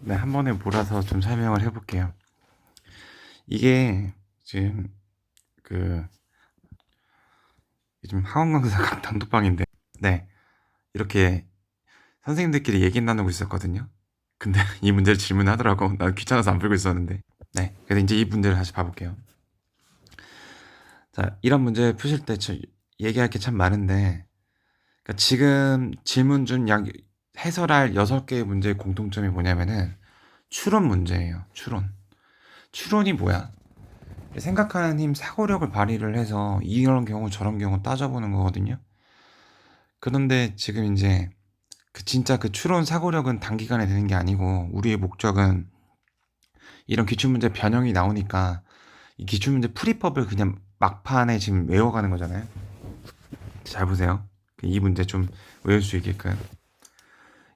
네, 한 번에 몰아서 좀 설명을 해볼게요. 이게 지금 그 요즘 학원 강사 단톡방인데, 네, 이렇게 선생님들끼리 얘기 나누고 있었거든요. 근데 이 문제를 질문하더라고. 난 귀찮아서 안 풀고 있었는데. 네, 그래서 이제 이 문제를 다시 봐볼게요. 자, 이런 문제 푸실 때 얘기할 게 참 많은데, 그러니까 지금 질문 중 약 해설할 6개의 문제의 공통점이 뭐냐면은 추론 문제예요. 추론. 추론이 뭐야? 생각하는 힘, 사고력을 발휘를 해서 이런 경우 저런 경우 따져보는 거거든요. 그런데 지금 이제 진짜 그 추론 사고력은 단기간에 되는 게 아니고 우리의 목적은 이런 기출문제 변형이 나오니까 이 기출문제 풀이법을 그냥 막판에 지금 외워가는 거잖아요. 잘 보세요. 이 문제 좀 외울 수 있게끔.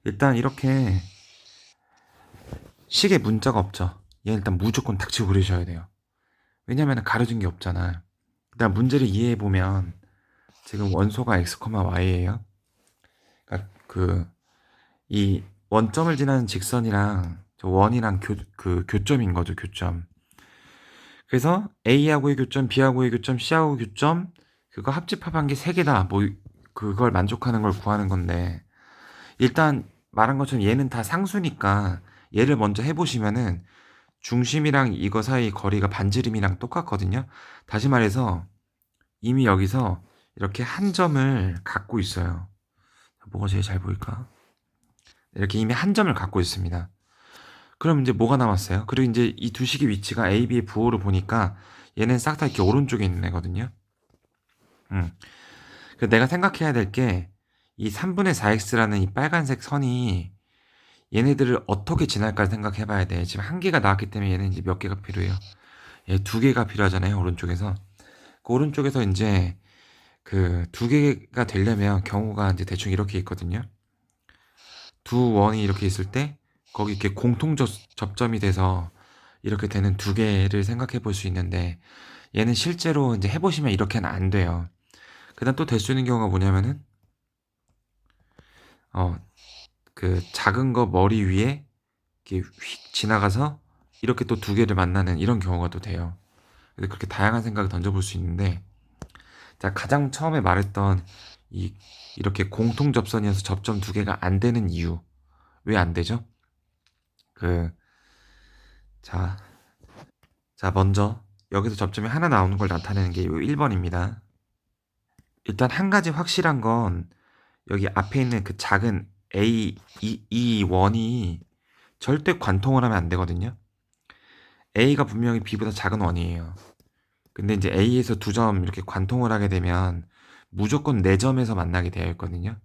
일단 이렇게 식에 문자가 없죠. 얘 일단 무조건 닥치고 그러셔야 돼요. 왜냐면 가려진 게 없잖아. 일단 문제를 이해해보면 지금 원소가 x, y예요. 그러니까 이 원점을 지나는 직선이랑 저 원이랑 교점인 거죠, 교점. 그래서 A하고의 교점, B하고의 교점, C하고의 교점, 그거 합집합한 게 3개다. 뭐, 그걸 만족하는 걸 구하는 건데, 일단 말한 것처럼 얘는 다 상수니까 얘를 먼저 해보시면은 중심이랑 이거 사이 거리가 반지름이랑 똑같거든요. 다시 말해서 이미 여기서 이렇게 한 점을 갖고 있어요. 뭐가 제일 잘 보일까? 이렇게 이미 한 점을 갖고 있습니다. 그럼 이제 뭐가 남았어요? 그리고 이제 이 두 식의 위치가 A, B의 부호를 보니까 얘는 싹 다 이렇게 오른쪽에 있는 애거든요. 그래서 내가 생각해야 될 게 이 3분의 4x라는 이 빨간색 선이 얘네들을 어떻게 지날까 생각해 봐야 돼. 지금 한 개가 나왔기 때문에 얘는 이제 몇 개가 필요해요? 얘 2개가 필요하잖아요, 오른쪽에서. 그 오른쪽에서 이제 그 2개가 되려면 경우가 이제 대충 이렇게 있거든요. 두 원이 이렇게 있을 때 거기 이렇게 공통 접점이 돼서 이렇게 되는 2개를 생각해 볼 수 있는데 얘는 실제로 이제 해보시면 이렇게는 안 돼요. 그다음 또 될 수 있는 경우가 뭐냐면은 그 작은 거 머리 위에 이렇게 휙 지나가서 이렇게 또 2개를 만나는 이런 경우가 또 돼요. 근데 그렇게 다양한 생각을 던져볼 수 있는데 자 가장 처음에 말했던 이 이렇게 공통 접선이어서 접점 2개가 안 되는 이유 왜 안 되죠? 그 자, 자 먼저 여기서 접점이 하나 나오는 걸 나타내는 게 1번입니다. 일단 한 가지 확실한 건 여기 앞에 있는 그 작은 A 이 원이 절대 관통을 하면 안 되거든요. A가 분명히 B보다 작은 원이에요. 근데 이제 A에서 2점 이렇게 관통을 하게 되면 무조건 4점에서 만나게 되어 있거든요.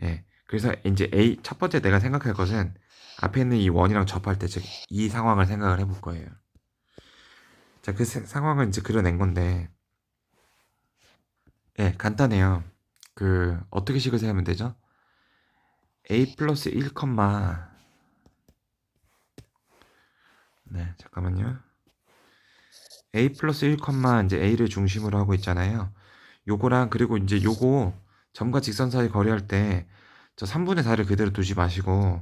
예. 그래서 이제 A 첫 번째 내가 생각할 것은 앞에 있는 이 원이랑 접할 때 즉 이 상황을 생각을 해볼 거예요. 자, 그 상황을 이제 그려낸 건데 예, 간단해요. 어떻게 식을 세우면 되죠? A 플러스 1, 네, 잠깐만요. A 플러스 1, 이제 A를 중심으로 하고 있잖아요. 요거랑 그리고 이제 요거 점과 직선 사이 거리할 때 저 3분의 4를 그대로 두지 마시고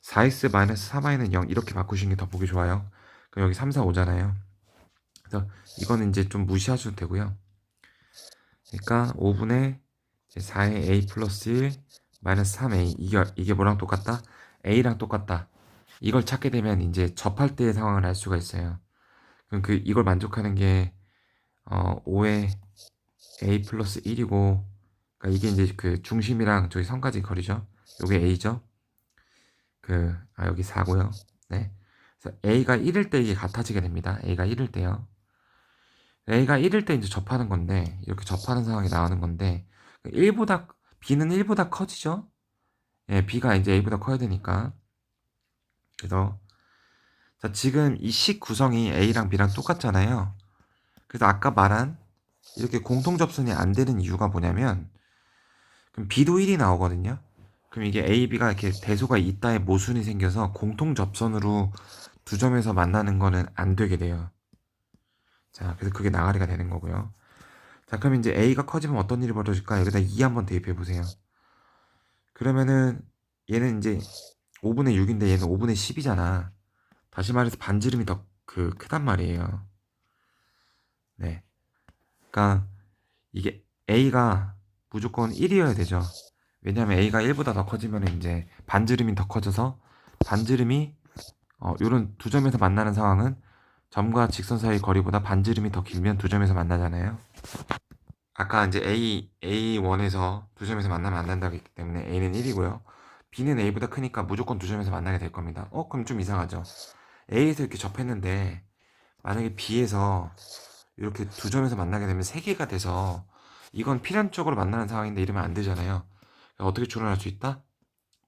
4x 마이너스 4y는 0 이렇게 바꾸시는 게 더 보기 좋아요. 그럼 여기 3, 4 오잖아요. 그래서 이거는 이제 좀 무시하셔도 되고요. 그러니까 5분의 4의 a 플러스 1 마이너스 3a 이게 뭐랑 똑같다? a랑 똑같다. 이걸 찾게 되면 이제 접할 때의 상황을 알 수가 있어요. 그럼 이걸 만족하는 게 5의 a 플러스 1이고 그러니까 이게 이제 그 중심이랑 저기 선까지 거리죠. 요게 a죠. 여기 4고요. 네. 그래서 a가 1일 때 이게 같아지게 됩니다. a가 1일 때요. a가 1일 때 이제 접하는 건데 이렇게 접하는 상황이 나오는 건데 1보다 b는 1보다 커지죠. 예, b가 이제 a보다 커야 되니까. 그래서 자, 지금 이 식 구성이 a랑 b랑 똑같잖아요. 그래서 아까 말한 이렇게 공통 접선이 안 되는 이유가 뭐냐면 그럼 b도 1이 나오거든요. 그럼 이게 a, b가 이렇게 대소가 있다의 모순이 생겨서 공통 접선으로 두 점에서 만나는 거는 안 되게 돼요. 자, 그래서 그게 나가리가 되는 거고요. 자, 그럼 이제 a가 커지면 어떤 일이 벌어질까? 여기다 2 한번 대입해 보세요. 그러면은 얘는 이제 5분의 6인데 얘는 5분의 10이잖아. 다시 말해서 반지름이 더 크단 말이에요. 네. 그러니까 이게 A가 무조건 1이어야 되죠. 왜냐면 A가 1보다 더 커지면 이제 반지름이 더 커져서 반지름이 요런 두 점에서 만나는 상황은 점과 직선 사이 거리보다 반지름이 더 길면 두 점에서 만나잖아요. 아까 이제 A1에서 두 점에서 만나면 안 된다고 했기 때문에 A는 1이고요. B는 A보다 크니까 무조건 두 점에서 만나게 될 겁니다. 그럼 좀 이상하죠. A에서 이렇게 접했는데 만약에 B에서 이렇게 두 점에서 만나게 되면 세 개가 돼서 이건 필연적으로 만나는 상황인데 이러면 안 되잖아요. 어떻게 추론할 수 있다?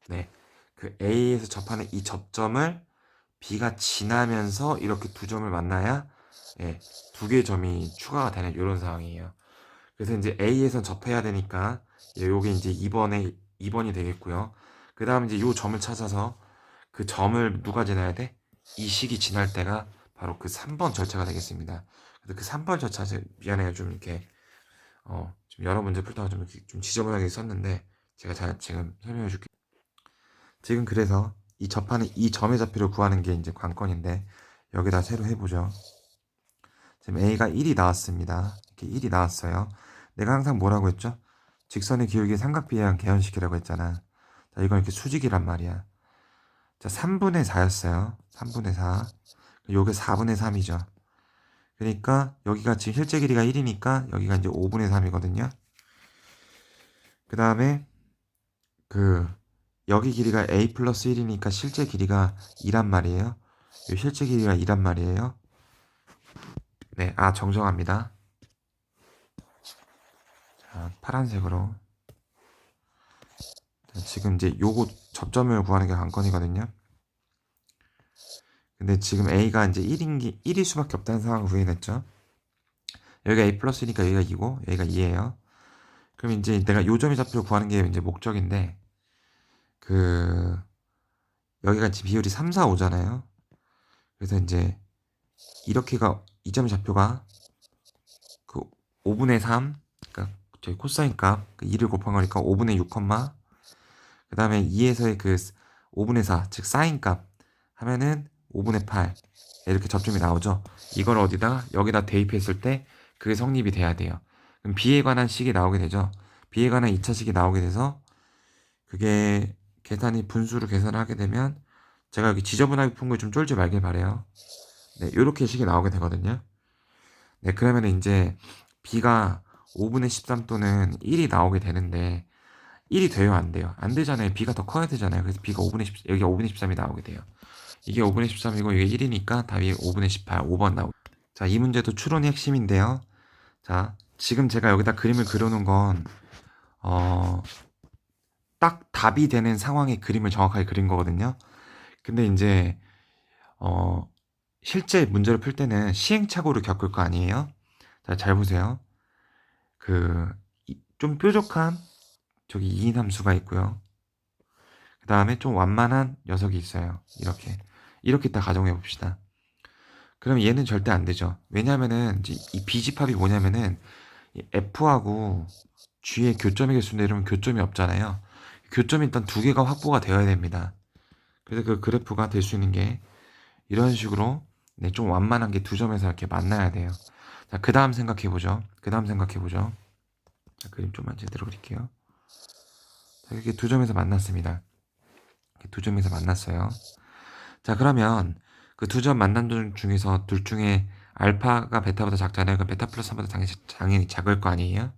네. 그 A에서 접하는 이 접점을 B가 지나면서 이렇게 두 점을 만나야 예, 두 개의 점이 추가가 되는 이런 상황이에요. 그래서 이제 A에선 접해야 되니까 요게 이제 2번이 되겠고요. 그 다음 이제 요 점을 찾아서 그 점을 누가 지나야 돼? 이 식이 지날 때가 바로 그 3번 절차가 되겠습니다. 그래서 그 3번 절차 미안해요. 좀 이렇게 좀 여러 문제 풀다가 좀 지저분하게 썼는데 제가 잘 지금 설명해 줄게요. 지금 그래서 이 접하는 이 점의 좌표를 구하는 게 이제 관건인데 여기다 새로 해보죠. 지금 A가 1이 나왔습니다. 이렇게 1이 나왔어요. 내가 항상 뭐라고 했죠? 직선의 기울기 삼각비에 의한 계현식이라고 했잖아. 자, 이건 이렇게 수직이란 말이야. 자, 3분의 4였어요. 3분의 4. 요게 4분의 3이죠. 그러니까 여기가 지금 실제 길이가 1이니까 여기가 이제 5분의 3이거든요. 그 다음에 그 여기 길이가 A 플러스 1이니까 실제 길이가 2란 말이에요. 이 실제 길이가 2란 말이에요. 네, 정정합니다. 자, 파란색으로. 자, 지금 이제 요거 접점을 구하는 게 관건이거든요. 근데 지금 A가 이제 1일 수밖에 없다는 상황을 구해냈죠. 여기가 A 플러스니까 여기가 2고 여기가 2예요. 그럼 이제 내가 요 점의 좌표를 구하는 게 이제 목적인데 그 여기가 지금 비율이 3, 4, 5잖아요. 그래서 이제 이렇게가 이 점의 좌표가 그 5분의 3, 그러니까 저희 코사인 값 2를 곱한 거니까 5분의 6, 그 다음에 2에서의 그 5분의 4, 즉 사인 값 하면은 5분의 8 이렇게 접점이 나오죠. 이걸 어디다 여기다 대입했을 때 그게 성립이 돼야 돼요. 그럼 B에 관한 식이 나오게 되죠. B에 관한 2차식이 나오게 돼서 그게 계산이 분수로 계산을 하게 되면 제가 여기 지저분하게 푼 거 좀 쫄지 말길 바래요. 네, 이렇게 식이 나오게 되거든요. 네, 그러면 이제 B가 5분의 13 또는 1이 나오게 되는데 1이 돼요, 안 돼요? 안 되잖아요. B가 더 커야 되잖아요. 그래서 B가 5분의 10, 여기가 5분의 13이 나오게 돼요. 이게 5분의 13이고 이게 1이니까 답이 5분의 18, 5번 나오고. 자, 이 문제도 추론의 핵심인데요. 자, 지금 제가 여기다 그림을 그려놓은 건 딱 답이 되는 상황의 그림을 정확하게 그린 거거든요. 근데 이제 실제 문제를 풀 때는 시행착오를 겪을 거 아니에요? 자, 잘 보세요. 좀 뾰족한 저기 2인 함수가 있고요. 그 다음에 좀 완만한 녀석이 있어요. 이렇게 딱 가정해 봅시다. 그럼 얘는 절대 안 되죠. 왜냐면은 이제 이 비집합이 뭐냐면은 F하고 G의 교점의 개수인데 이러면 교점이 없잖아요. 교점이 일단 두 개가 확보가 되어야 됩니다. 그래서 그 그래프가 될 수 있는 게 이런 식으로 네, 좀 완만한 게 두 점에서 이렇게 만나야 돼요. 자, 그 다음 생각해 보죠. 자, 그림 좀만 제대로 그릴게요. 자, 이렇게 두 점에서 만났습니다. 이렇게 두 점에서 만났어요. 자, 그러면 그 두 점 만난 중에서 둘 중에 알파가 베타보다 작잖아요. 그럼 베타 플러스 3보다 당연히 작을 거 아니에요?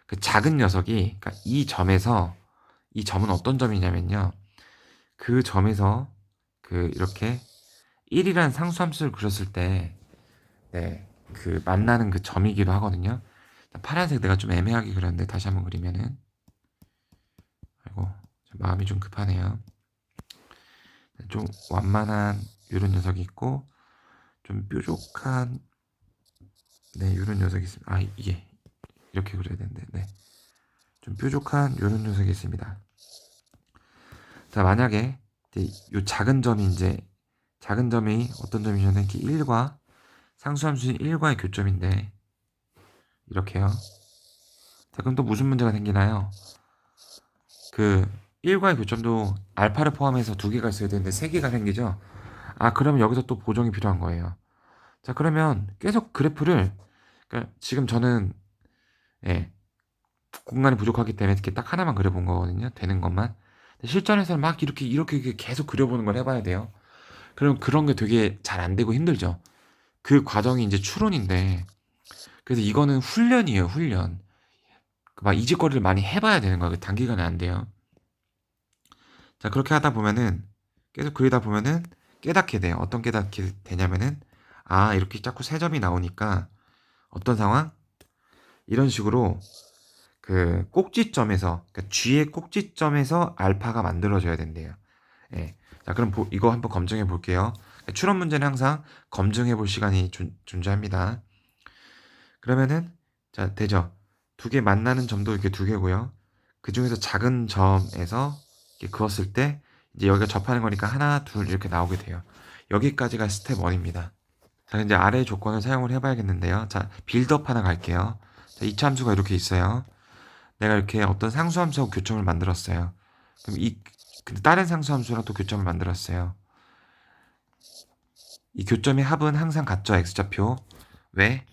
그 작은 녀석이, 그러니까 이 점은 어떤 점이냐면요. 그 점에서 이렇게 1이라는 상수함수를 그렸을 때, 네, 그 만나는 그 점이기도 하거든요. 파란색 내가 좀 애매하게 그렸는데 다시 한번 그리면은, 아이고, 마음이 좀 급하네요. 좀 완만한 이런 녀석이 있고, 좀 뾰족한 네, 이런 녀석이 있습니다. 이게 이렇게 그려야 되는데, 네. 좀 뾰족한 이런 녀석이 있습니다. 자, 만약에 이제 요 작은 점이 어떤 점이냐면 이렇게 1과 상수함수인 1과의 교점인데 이렇게요. 자, 그럼 또 무슨 문제가 생기나요? 1과의 교점도 알파를 포함해서 두 개가 있어야 되는데 세 개가 생기죠. 아, 그러면 여기서 또 보정이 필요한 거예요. 자, 그러면 계속 그래프를, 그러니까 지금 저는, 예, 공간이 부족하기 때문에 이렇게 딱 하나만 그려본 거거든요. 되는 것만. 실전에서는 막 이렇게 계속 그려보는 걸 해봐야 돼요. 그럼 그런 게 되게 잘 안 되고 힘들죠. 그 과정이 이제 추론인데, 그래서 이거는 훈련이에요, 훈련. 막 이직거리를 많이 해봐야 되는 거예요. 단기간에 안 돼요. 자, 그렇게 하다 보면은, 계속 그리다 보면은 깨닫게 돼요. 어떤 깨닫게 되냐면은, 아, 이렇게 자꾸 세 점이 나오니까, 어떤 상황? 이런 식으로 그 꼭지점에서, 그러니까 G의 꼭지점에서 알파가 만들어져야 된대요. 예. 자, 그럼 이거 한번 검증해 볼게요. 추론 문제는 항상 검증해 볼 시간이 존재합니다. 그러면은, 자, 되죠? 두 개 만나는 점도 이렇게 두 개고요. 그 중에서 작은 점에서 이렇게 그었을 때, 이제 여기가 접하는 거니까 하나, 둘 이렇게 나오게 돼요. 여기까지가 스텝 1입니다. 자, 이제 아래 조건을 사용을 해봐야겠는데요. 자, 빌드업 하나 갈게요. 자, 이차 함수가 이렇게 있어요. 내가 이렇게 어떤 상수함수하고 교점을 만들었어요. 그럼 근데 다른 상수함수랑 또 교점을 만들었어요. 이 교점의 합은 항상 같죠, x좌표. 왜?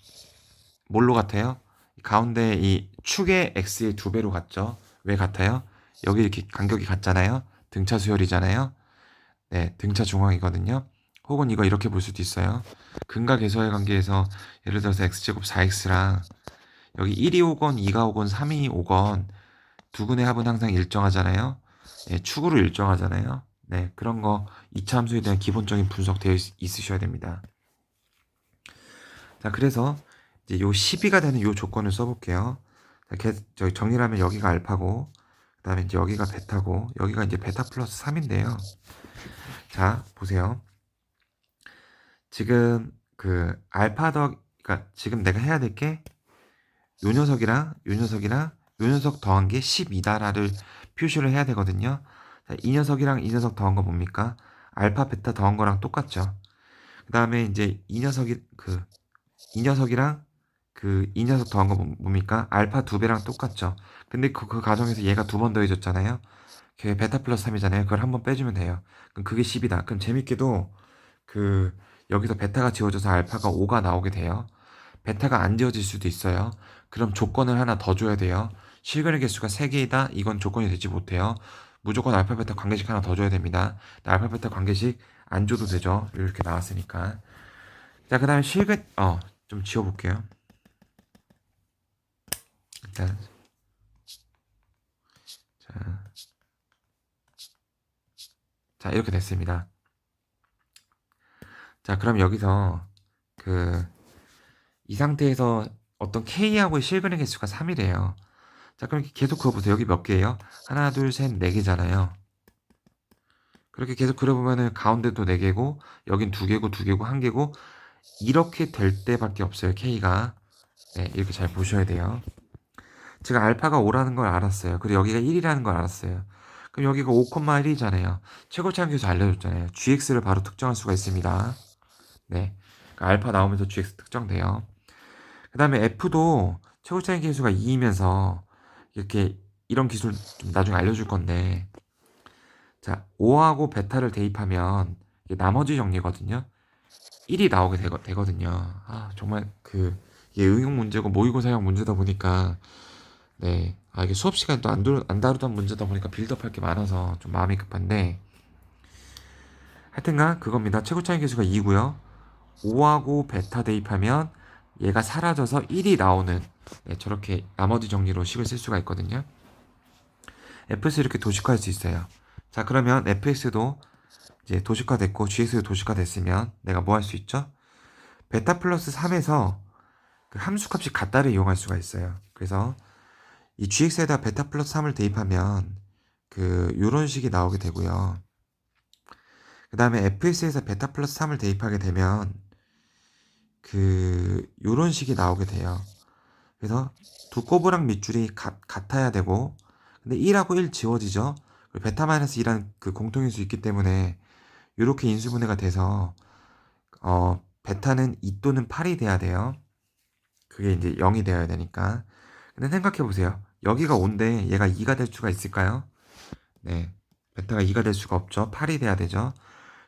뭘로 같아요? 가운데 이 축의 x의 2배로 같죠. 왜 같아요? 여기 이렇게 간격이 같잖아요. 등차 수열이잖아요. 네, 등차 중앙이거든요. 혹은 이거 이렇게 볼 수도 있어요. 근과 계수의 관계에서 예를 들어서 x제곱 4x랑 여기 1이 오건 2가 오건 3이 오건 두 근의 합은 항상 일정하잖아요. 네, 축으로 일정하잖아요. 네, 그런 거 2차 함수에 대한 기본적인 분석 되어 있으셔야 됩니다. 자, 그래서 이제 요 12가 되는 요 조건을 써볼게요. 자, 저기 정리를 하면 여기가 알파고, 그 다음에 이제 여기가 베타고, 여기가 이제 베타 플러스 3인데요. 자, 보세요. 지금 그 알파 그러니까 지금 내가 해야 될 게 요 녀석이랑 요 녀석이랑 요 녀석 더한 게 12다라를 표시를 해야 되거든요. 자, 이 녀석이랑 이 녀석 더한 거 뭡니까? 알파 베타 더한 거랑 똑같죠. 그 다음에 이제 이 녀석이랑 이 녀석 더한 거 뭡니까? 알파 2배랑 똑같죠. 근데 그 과정에서 얘가 2번 더해졌잖아요. 걔 베타 플러스 3이잖아요. 그걸 한 번 빼주면 돼요. 그럼 그게 10이다. 그럼 재밌게도 그 여기서 베타가 지워져서 알파가 5가 나오게 돼요. 베타가 안 지워질 수도 있어요. 그럼 조건을 하나 더 줘야 돼요. 실근의 개수가 3개이다. 이건 조건이 되지 못해요. 무조건 알파 베타 관계식 하나 더 줘야 됩니다. 알파 베타 관계식 안 줘도 되죠. 이렇게 나왔으니까. 자, 그 다음에 좀 지워볼게요. 일단, 자, 자, 이렇게 됐습니다. 자, 그럼 여기서 이 상태에서 어떤 K하고의 실근의 개수가 3이래요. 자, 그럼 계속 그어보세요. 여기 몇 개예요? 하나, 둘, 셋, 4개잖아요. 그렇게 계속 그려보면은 가운데도 4개고, 여긴 2개고, 2개고, 1개고, 이렇게 될 때밖에 없어요, K가. 네, 이렇게 잘 보셔야 돼요. 제가 알파가 5라는 걸 알았어요. 그리고 여기가 1이라는 걸 알았어요. 그럼 여기가 5,1이잖아요. 최고차항계수 알려줬잖아요. GX를 바로 특정할 수가 있습니다. 네. 그러니까 알파 나오면서 GX 특정돼요. 그 다음에 F도 최고차항계수가 2이면서 이렇게 이런 기술 좀 나중에 알려줄 건데, 자, 5하고 베타를 대입하면 이게 나머지 정리거든요. 1이 나오게 되거든요. 아, 정말 이게 응용 문제고 모의고사형 문제다 보니까, 네. 아, 이게 수업 시간에 또 안 다루던 문제다 보니까 빌드업 할 게 많아서 좀 마음이 급한데, 하여튼간 그겁니다. 최고차항 계수가 2고요. 5하고 베타 대입하면 얘가 사라져서 1이 나오는, 네, 저렇게 나머지 정리로 식을 쓸 수가 있거든요. fs 이렇게 도식화할 수 있어요. 자, 그러면 fx도 이제 도식화됐고 gx도 도식화됐으면 내가 뭐 할 수 있죠? 베타 플러스 3에서 그 함수값이 같다를 이용할 수가 있어요. 그래서 이 gx에다 베타 플러스 3을 대입하면 요런 식이 나오게 되고요. 그 다음에 fs에서 베타 플러스 3을 대입하게 되면 요런 식이 나오게 돼요. 그래서 두 꼬부랑 밑줄이 같아야 되고, 근데 1하고 1 지워지죠. 그리고 베타 마이너스 2라는 그 공통인수 있기 때문에 이렇게 인수분해가 돼서 베타는 2 또는 8이 돼야 돼요. 그게 이제 0이 되어야 되니까. 근데 생각해 보세요. 여기가 5인데 얘가 2가 될 수가 있을까요? 네. 베타가 2가 될 수가 없죠. 8이 돼야 되죠.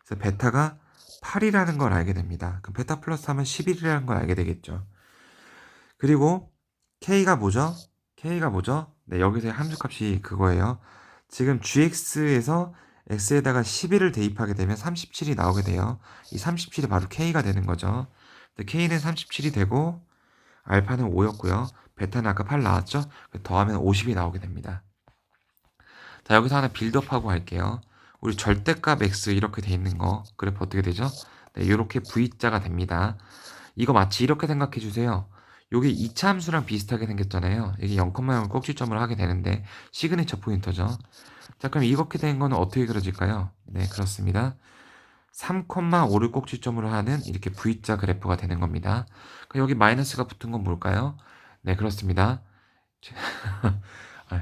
그래서 베타가 8이라는 걸 알게 됩니다. 그럼 베타 플러스 하면 11이라는 걸 알게 되겠죠. 그리고 K가 뭐죠? K가 뭐죠? 네, 여기서의 함수값이 그거예요. 지금 GX에서 X에다가 11을 대입하게 되면 37이 나오게 돼요. 이 37이 바로 K가 되는 거죠. K는 37이 되고 알파는 5였고요. 베타는 아까 8 나왔죠? 더하면 50이 나오게 됩니다. 자, 여기서 하나 빌드업하고 할게요. 우리 절대값 X 이렇게 돼 있는 거 그래프 어떻게 되죠? 네, 이렇게 V자가 됩니다. 이거 마치 이렇게 생각해 주세요. 여기 2차 함수랑 비슷하게 생겼잖아요. 이게 0,0을 꼭지점으로 하게 되는데 시그니처 포인터죠. 자, 그럼 이렇게 된 거는 어떻게 그려질까요? 네, 그렇습니다. 3,5를 꼭지점으로 하는 이렇게 V자 그래프가 되는 겁니다. 그럼 여기 마이너스가 붙은 건 뭘까요? 네, 그렇습니다. 아,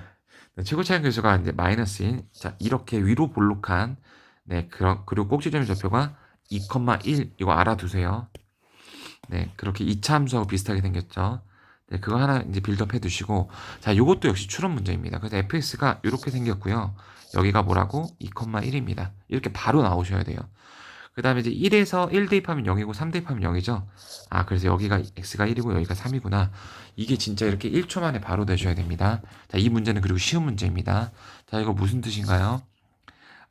네, 최고 차이 교수가 이제 마이너스인, 자, 이렇게 위로 볼록한, 네, 그리고 꼭지점의 좌표가 2,1 이거 알아두세요. 네, 그렇게 2차 함수하고 비슷하게 생겼죠. 네, 그거 하나 이제 빌드업 해 두시고, 자, 요것도 역시 추론 문제입니다. 그래서 fx가 이렇게 생겼고요. 여기가 뭐라고? 2,1입니다. 이렇게 바로 나오셔야 돼요. 그 다음에 이제 1에서 1 대입하면 0이고 3 대입하면 0이죠. 아, 그래서 여기가 x가 1이고 여기가 3이구나. 이게 진짜 이렇게 1초 만에 바로 되셔야 됩니다. 자, 이 문제는 그리고 쉬운 문제입니다. 자, 이거 무슨 뜻인가요?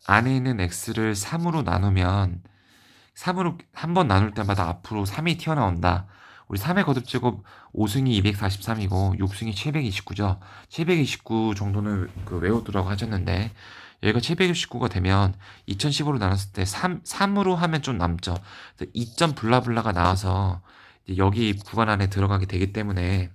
안에 있는 x를 3으로 나누면 3으로 한 번 나눌 때마다 앞으로 3이 튀어나온다. 우리 3의 거듭제곱 5승이 243이고 6승이 729죠. 729 정도는 그 외우두라고 하셨는데 얘가 729가 되면 2015로 나눴을 때 3으로 하면 좀 남죠. 2점 블라블라가 나와서 여기 구간 안에 들어가게 되기 때문에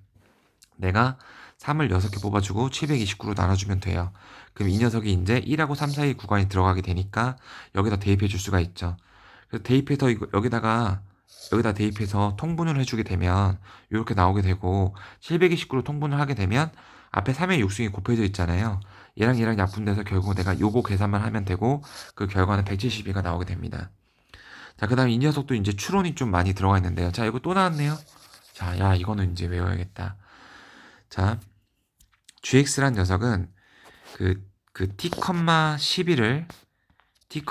내가 3을 6개 뽑아주고 729로 나눠주면 돼요. 그럼 이 녀석이 이제 1하고 3 사이 구간이 들어가게 되니까 여기다 대입해 줄 수가 있죠. 그래서 대입해서 여기다 대입해서 통분을 해주게 되면 이렇게 나오게 되고 729로 통분을 하게 되면 앞에 3의 육승이 곱해져 있잖아요. 얘랑 얘랑 약분돼서 결국 내가 요거 계산만 하면 되고 그 결과는 172가 나오게 됩니다. 자, 그 다음에 이 녀석도 이제 추론이 좀 많이 들어가 있는데요. 자, 이거 또 나왔네요. 자, 야, 이거는 이제 외워야겠다. 자, gx란 녀석은 그 t, 11을 t,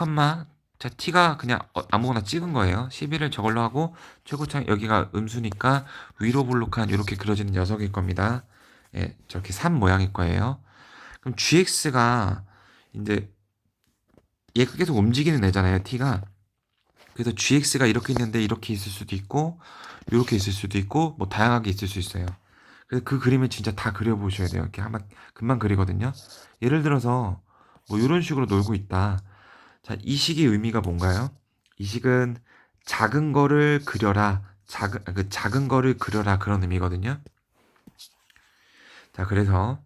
자, t가 그냥 아무거나 찍은 거예요. 11을 저걸로 하고 최고창 여기가 음수니까 위로 볼록한 이렇게 그려지는 녀석일 겁니다. 예, 저렇게 3 모양일 거예요. 그럼 gx가 이제 얘가 계속 움직이는 애잖아요, t가. 그래서 gx가 이렇게 있는데 이렇게 있을 수도 있고 이렇게 있을 수도 있고 뭐 다양하게 있을 수 있어요. 그래서 그 그림을 진짜 다 그려보셔야 돼요. 이렇게 한번 금방 그리거든요. 예를 들어서 뭐 이런 식으로 놀고 있다. 자, 이 식의 의미가 뭔가요? 이 식은 작은 거를 그려라. 작은 거를 그려라. 그런 의미거든요. 자, 그래서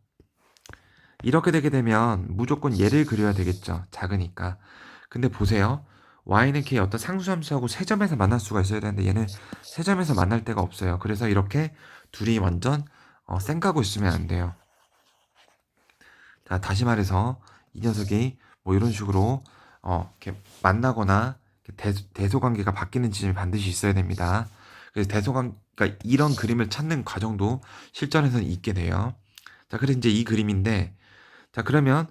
이렇게 되게 되면 무조건 얘를 그려야 되겠죠. 작으니까. 근데 보세요. y는 k 어떤 상수함수하고 세 점에서 만날 수가 있어야 되는데 얘는 세 점에서 만날 데가 없어요. 그래서 이렇게 둘이 완전 쌩까고 있으면 안 돼요. 자, 다시 말해서 이 녀석이 뭐 이런 식으로 이렇게 만나거나 대소 관계가 바뀌는 지점이 반드시 있어야 됩니다. 그래서 그러니까 이런 그림을 찾는 과정도 실전에서는 있게 돼요. 자, 그래서 이제 이 그림인데, 자, 그러면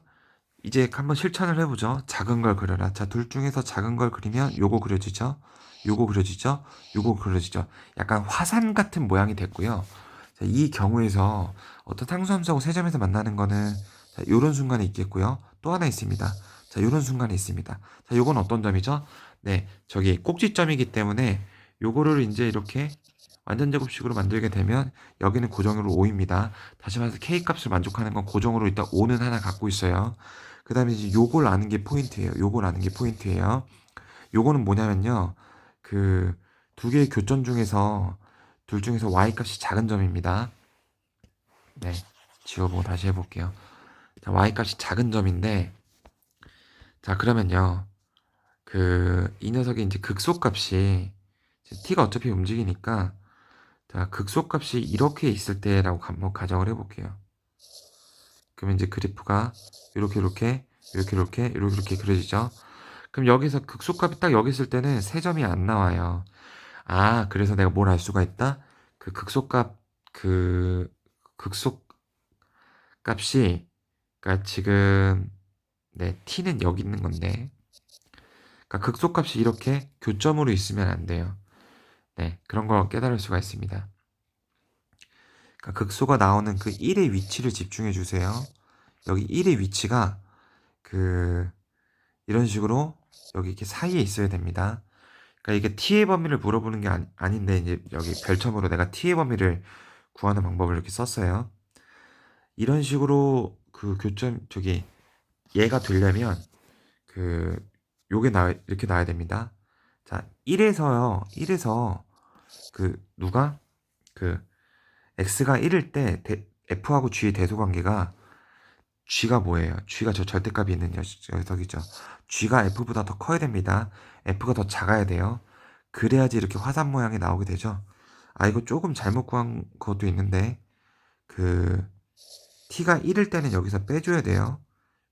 이제 한번 실천을 해보죠. 작은 걸 그려라. 자, 둘 중에서 작은 걸 그리면 요거 그려지죠? 요거 그려지죠? 요거 그려지죠? 약간 화산 같은 모양이 됐고요. 자, 이 경우에서 어떤 상수함수하고 세 점에서 만나는 거는 자, 요런 순간에 있겠고요. 또 하나 있습니다. 자, 요런 순간에 있습니다. 자, 요건 어떤 점이죠? 네, 저기 꼭지점이기 때문에 요거를 이제 이렇게 완전 제곱식으로 만들게 되면 여기는 고정으로 5입니다. 다시 말해서 k 값을 만족하는 건 고정으로 일단 5는 하나 갖고 있어요. 그 다음에 이제 요걸 아는 게 포인트예요. 요걸 아는 게 포인트예요. 요거는 뭐냐면요. 그 두 개의 교점 중에서 둘 중에서 y 값이 작은 점입니다. 네, 지워보고 다시 해볼게요. 자, y 값이 작은 점인데, 자, 그러면요. 이 녀석의 이제 극소값이 t가 어차피 움직이니까 자, 극소값이 이렇게 있을 때라고 한번 가정을 해볼게요. 그러면 이제 그래프가 이렇게 그려지죠. 그럼 여기서 극소값이 딱 여기 있을 때는 세 점이 안 나와요. 아, 그래서 내가 뭘 알 수가 있다? 그 극소값, 극소값이, 그러니까 지금 네, t는 여기 있는 건데, 그러니까 극소값이 이렇게 교점으로 있으면 안 돼요. 네, 그런 걸 깨달을 수가 있습니다. 그러니까 극소가 나오는 그 1의 위치를 집중해 주세요. 여기 1의 위치가 그 이런 식으로 여기 이렇게 사이에 있어야 됩니다. 그러니까 이게 t의 범위를 물어보는 게 아닌데 이제 여기 별첨으로 내가 t의 범위를 구하는 방법을 이렇게 썼어요. 이런 식으로 그 교점 저기 얘가 되려면 그 요게 이렇게 나와야 됩니다. 자, 1에서요. 1에서 그 누가 그 x가 1일 때 f하고 g의 대소 관계가 g가 뭐예요? g가 저 절대값이 있는 녀석이죠. g가 f보다 더 커야 됩니다. f가 더 작아야 돼요. 그래야지 이렇게 화산 모양이 나오게 되죠. 아, 이거 조금 잘못 구한 것도 있는데 그 t가 1일 때는 여기서 빼줘야 돼요.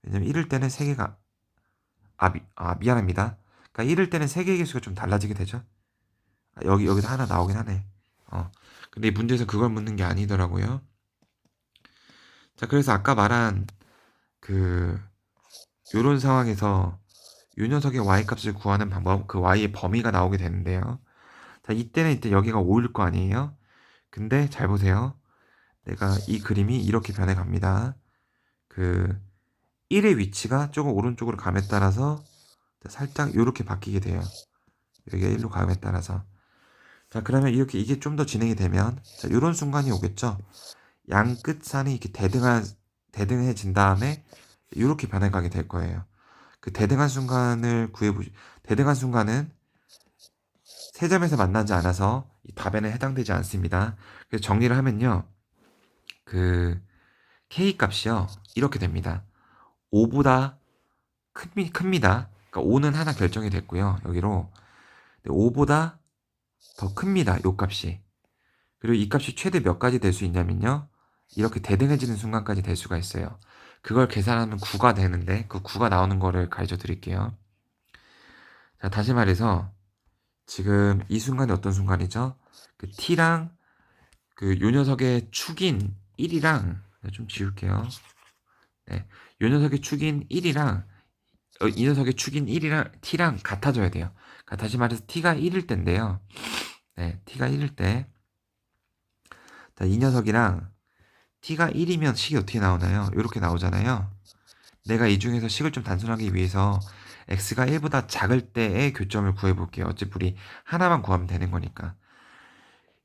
왜냐면 1일 때는 3개가 미안합니다. 그러니까 1일 때는 3개의 개수가 좀 달라지게 되죠. 여기서 하나 나오긴 하네. 근데 이 문제에서 그걸 묻는 게 아니더라고요. 자, 그래서 아까 말한 그 요런 상황에서 요 녀석의 y값을 구하는 방법, 그 y의 범위가 나오게 되는데요. 자, 이때는 이때 여기가 5일 거 아니에요? 근데 잘 보세요. 내가 이 그림이 이렇게 변해갑니다. 그 1의 위치가 조금 오른쪽으로 감에 따라서 살짝 이렇게 바뀌게 돼요. 여기가 1로 감에 따라서. 자, 그러면 이렇게 이게 좀 더 진행이 되면 자, 이런 순간이 오겠죠. 양 끝산이 이렇게 대등해진 다음에 이렇게 변해가게 될 거예요. 그 대등한 순간을 대등한 순간은 세 점에서 만나지 않아서 이 답에는 해당되지 않습니다. 그래서 정리를 하면요. 그 K 값이요. 이렇게 됩니다. 5보다 큽니다. 그러니까 5는 하나 결정이 됐고요. 여기로 5보다 더 큽니다. 요 값이. 그리고 이 값이 최대 몇 가지 될 수 있냐면요. 이렇게 대등해지는 순간까지 될 수가 있어요. 그걸 계산하면 9가 되는데 그 9가 나오는 거를 가르쳐 드릴게요. 자, 다시 말해서 지금 이 순간이 어떤 순간이죠? 그 t랑 그 요 녀석의 축인 1이랑 좀 지울게요. 네. 요 녀석의 축인 1이랑 이 녀석의 축인 1이랑 t랑 같아져야 돼요. 그러니까 다시 말해서 t가 1일 때인데요. 네, t가 1일 때. 자, 이 녀석이랑 t가 1이면 식이 어떻게 나오나요? 이렇게 나오잖아요. 내가 이 중에서 식을 좀 단순하기 위해서 x가 1보다 작을 때의 교점을 구해볼게요. 어차피 우리 하나만 구하면 되는 거니까.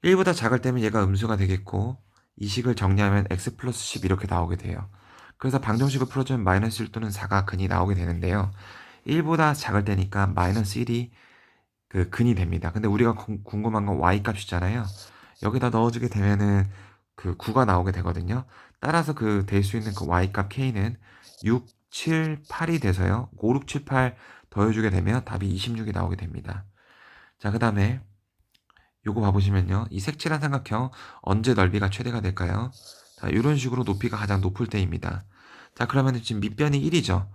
1보다 작을 때면 얘가 음수가 되겠고 이 식을 정리하면 x 플러스 10 이렇게 나오게 돼요. 그래서 방정식을 풀어주면 마이너스 1 또는 4가 근이 나오게 되는데요. 1보다 작을 때니까 마이너스 1이 그 근이 됩니다. 근데 우리가 궁금한 건 y 값이잖아요. 여기다 넣어주게 되면은 그 9가 나오게 되거든요. 따라서 그 될 수 있는 그 y 값 k는 6, 7, 8이 돼서요. 5, 6, 7, 8 더해주게 되면 답이 26이 나오게 됩니다. 자, 그 다음에 요거 봐보시면요. 이 색칠한 삼각형 언제 넓이가 최대가 될까요? 자, 이런 식으로 높이가 가장 높을 때입니다. 자, 그러면 지금 밑변이 1이죠.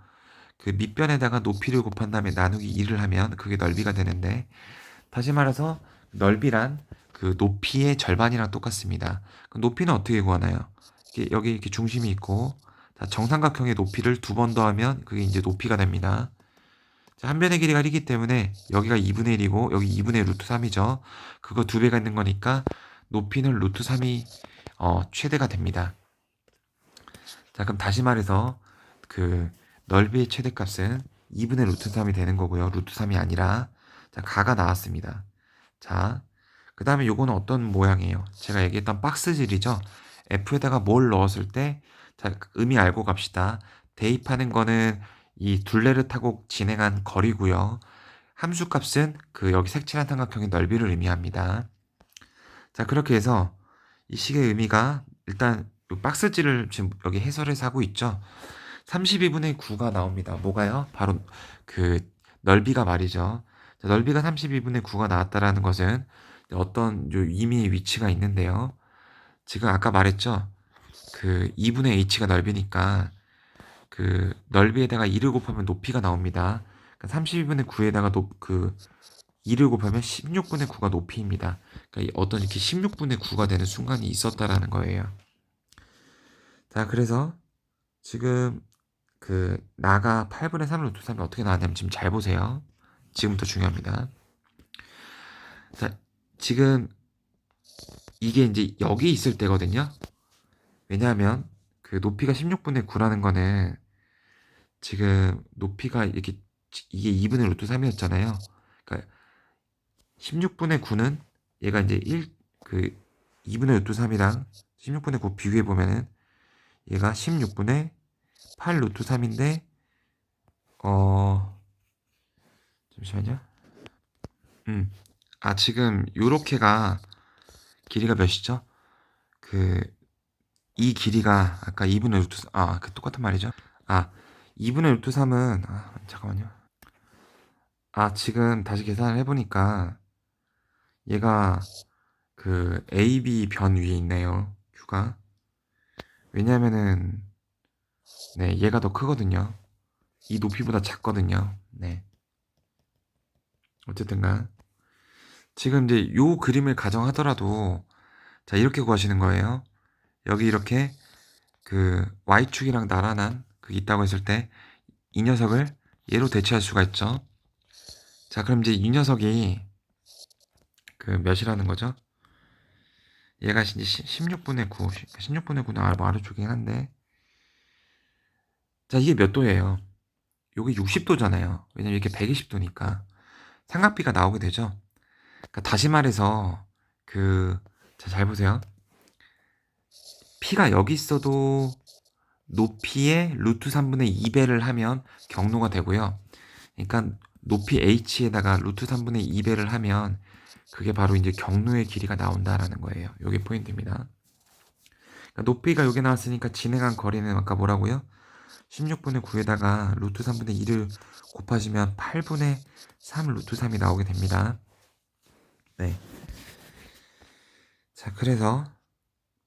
그 밑변에다가 높이를 곱한 다음에 나누기 2를 하면 그게 넓이가 되는데 다시 말해서 넓이란 그 높이의 절반이랑 똑같습니다. 그 높이는 어떻게 구하나요? 여기 이렇게 중심이 있고 자, 정삼각형의 높이를 2번 더하면 그게 이제 높이가 됩니다. 자, 한 변의 길이가 1이기 때문에 여기가 2분의 1이고 여기 2분의 루트 3이죠. 그거 2배가 있는 거니까 높이는 루트 3이 최대가 됩니다. 자, 그럼 다시 말해서 그 넓이의 최대값은 2분의 루트 3이 되는 거고요. 루트 3이 아니라 자, 가가 나왔습니다. 자, 그 다음에 요거는 어떤 모양이에요? 제가 얘기했던 박스질이죠. F에다가 뭘 넣었을 때 자, 의미 알고 갑시다. 대입하는 거는 이 둘레를 타고 진행한 거리고요. 함수값은 그 여기 색칠한 삼각형의 넓이를 의미합니다. 자, 그렇게 해서 이 식의 의미가 일단 박스질을 지금 여기 해설해서 하고 있죠. 32분의 9가 나옵니다. 뭐가요? 바로 그 넓이가 말이죠. 자, 넓이가 32분의 9가 나왔다라는 것은 어떤 이미의 위치가 있는데요. 지금 아까 말했죠. 그 2분의 h가 넓이니까 그 넓이에다가 2를 곱하면 높이가 나옵니다. 그러니까 32분의 9에다가 그 2를 곱하면 16분의 9가 높이입니다. 그러니까 어떤 이렇게 16분의 9가 되는 순간이 있었다라는 거예요. 자, 그래서 지금 나가 8분의 3 루트 3이 어떻게 나왔냐면 지금 잘 보세요. 지금부터 중요합니다. 자, 지금 이게 이제 여기 있을 때거든요. 왜냐하면 그 높이가 16분의 9라는 거는 지금 높이가 이렇게 이게 2분의 루트 3이었잖아요. 그러니까 16분의 9는 얘가 이제 2분의 루트 3이랑 16분의 9 비교해 보면은 얘가 16분의 8 루트 3인데 잠시만요. 지금 요렇게가 길이가 몇이죠? 이 길이가 아까 2분의 루트 3, 똑같은 말이죠. 2분의 루트 3은 잠깐만요. 지금 다시 계산을 해보니까 얘가 AB 변 위에 있네요. Q가. 왜냐면은 네, 얘가 더 크거든요. 이 높이보다 작거든요. 네. 어쨌든간 지금 이제 요 그림을 가정하더라도 자, 이렇게 구하시는 거예요. 여기 이렇게 Y축이랑 나란한 있다고 했을 때 이 녀석을 얘로 대체할 수가 있죠. 자, 그럼 이제 이 녀석이 몇이라는 거죠? 얘가 이제 16분의 9, 16분의 9는 아래쪽이긴 한데 자, 이게 몇 도예요? 요게 60도잖아요. 왜냐면 이게 120도니까 삼각비가 나오게 되죠. 그러니까 다시 말해서 자, 잘 보세요. P가 여기 있어도 높이의 루트 3분의 2배를 하면 경로가 되고요. 그러니까 높이 h에다가 루트 3분의 2배를 하면 그게 바로 이제 경로의 길이가 나온다라는 거예요. 요게 포인트입니다. 그러니까 높이가 여기 나왔으니까 진행한 거리는 아까 뭐라고요? 16분의 9에다가 루트 3분의 2를 곱하시면 8분의 3 루트 3이 나오게 됩니다. 네. 자, 그래서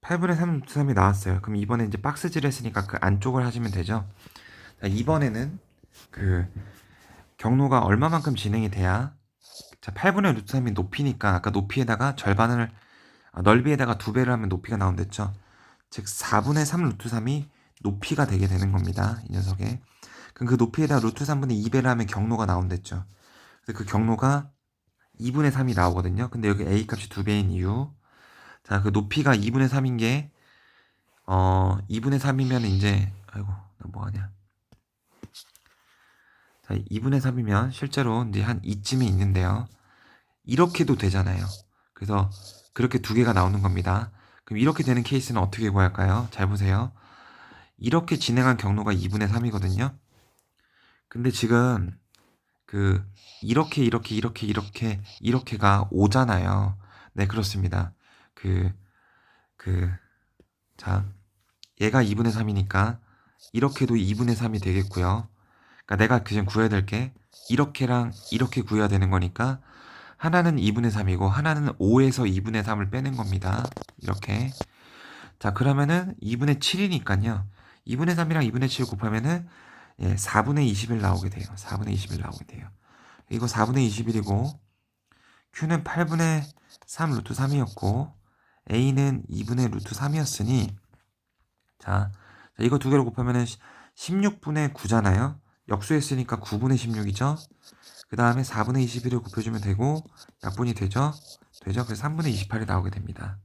8분의 3 루트 3이 나왔어요. 그럼 이번에 이제 박스질 했으니까 그 안쪽을 하시면 되죠. 자, 이번에는 경로가 얼마만큼 진행이 돼야 자, 8분의 루트 3이 높이니까 아까 높이에다가 절반을 넓이에다가 2배를 하면 높이가 나온댔죠. 즉 4분의 3 루트 3이 높이가 되게 되는 겁니다. 이 녀석에. 그럼 그 높이에다 루트 3분의 2배를 하면 경로가 나온댔죠. 그래서 그 경로가 2분의 3이 나오거든요. 근데 여기 A 값이 2배인 이유. 자, 그 높이가 2분의 3인 게 2분의 3이면 이제 아이고, 나 뭐하냐. 자, 2분의 3이면 실제로 이제 한 이쯤에 있는데요. 이렇게도 되잖아요. 그래서 그렇게 두 개가 나오는 겁니다. 그럼 이렇게 되는 케이스는 어떻게 구할까요? 잘 보세요. 이렇게 진행한 경로가 2분의 3이거든요. 근데 지금 이렇게가 5잖아요. 네, 그렇습니다. 자, 얘가 2분의 3이니까 이렇게도 2분의 3이 되겠고요. 그러니까 내가 그냥 구해야 될 게 이렇게랑 이렇게 구해야 되는 거니까 하나는 2분의 3이고 하나는 5에서 2분의 3을 빼는 겁니다. 이렇게. 자, 그러면은 2분의 7이니까요. 2분의 3이랑 2분의 7 곱하면은 4분의 21 나오게 돼요. 4분의 21 나오게 돼요. 이거 4분의 21이고 Q는 8분의 3 루트 3이었고 A는 2분의 루트 3이었으니 자, 이거 두 개로 곱하면은 16분의 9잖아요. 역수했으니까 9분의 16이죠. 그 다음에 4분의 21을 곱해주면 되고 약분이 되죠. 그래서 3분의 28이 나오게 됩니다.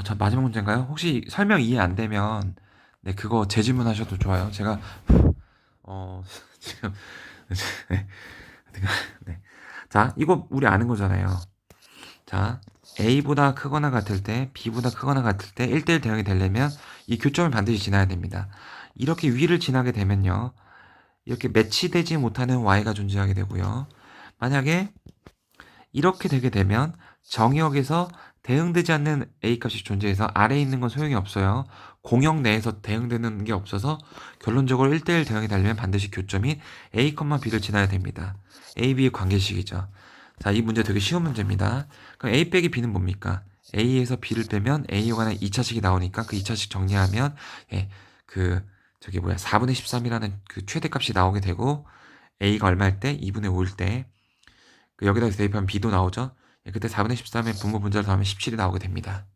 자, 마지막 문제인가요? 혹시 설명 이해 안 되면 네, 그거 재질문 하셔도 좋아요. 제가 지금 네. 네. 자, 이거 우리 아는 거잖아요. 자, A보다 크거나 같을 때, B보다 크거나 같을 때 1대1 대응이 되려면 이 교점을 반드시 지나야 됩니다. 이렇게 위를 지나게 되면요. 이렇게 매치되지 못하는 Y가 존재하게 되고요. 만약에 이렇게 되게 되면 정의역에서 대응되지 않는 A값이 존재해서 아래에 있는 건 소용이 없어요. 공역 내에서 대응되는 게 없어서 결론적으로 1대1 대응이 되려면 반드시 교점인 A, B를 지나야 됩니다. A, B의 관계식이죠. 자, 이 문제 되게 쉬운 문제입니다. 그럼 A 빼기 B는 뭡니까? A에서 B를 빼면 A에 관한 2차식이 나오니까 그 2차식 정리하면 4분의 13이라는 그 최대값이 나오게 되고 A가 얼마일 때? 2분의 5일 때 여기다 대입하면 B도 나오죠. 그때 4분의 13의 분모 분자를 더하면 17이 나오게 됩니다.